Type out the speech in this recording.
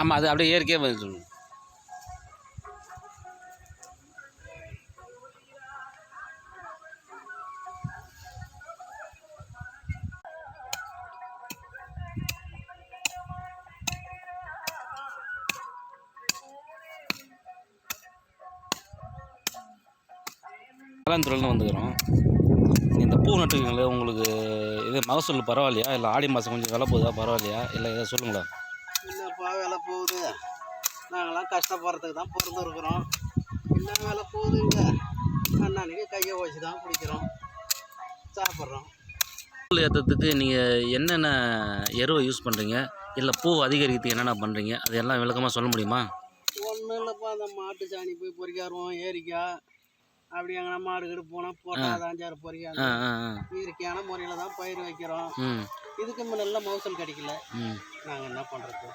ஆமாம், அது அப்படியே இயற்கையாக பதில் சொல்லுங்கள். வேளாண் வந்துக்கிறோம். இந்த பூ நட்டுருக்கீங்களே, உங்களுக்கு இது மகசூல் பரவாயில்லையா? இல்லை ஆடி மாதம் கொஞ்சம் விலை போகுதா, பரவாயில்லையா? இல்லை இதை சொல்லுங்களேன். இல்லைப்பா, விலை போகுது. நாங்களாம் கஷ்டப்படுறதுக்கு தான் பிறந்துருக்குறோம். என்ன விலை போகுதுங்க, அன்னன்னைக்கு கையை வச்சு தான் குடிக்கிறோம், சாப்பிட்றோம். பூ ஏற்றத்துக்கு நீங்கள் என்னென்ன எருவை யூஸ் பண்ணுறீங்க, இல்லை பூ அதிகரிக்கிறதுக்கு என்னென்ன பண்ணுறீங்க, அது எல்லாம் விளக்கமாக சொல்ல முடியுமா? ஒன்றும் இல்லைப்பா, அந்த மாட்டு சாணி போய் பொறிக்காருவோம், ஏரிக்காய் அப்படி எங்கன்னா மாடு கீடு போனால் போட்டால் அது 5-6 பொறிக்காது. இயற்கையான முறையில் தான் பயிர் வைக்கிறோம். இதுக்கு முன்னெல்லாம் மகசூல் கிடைக்கல. நாங்கள் என்ன பண்ணுறது?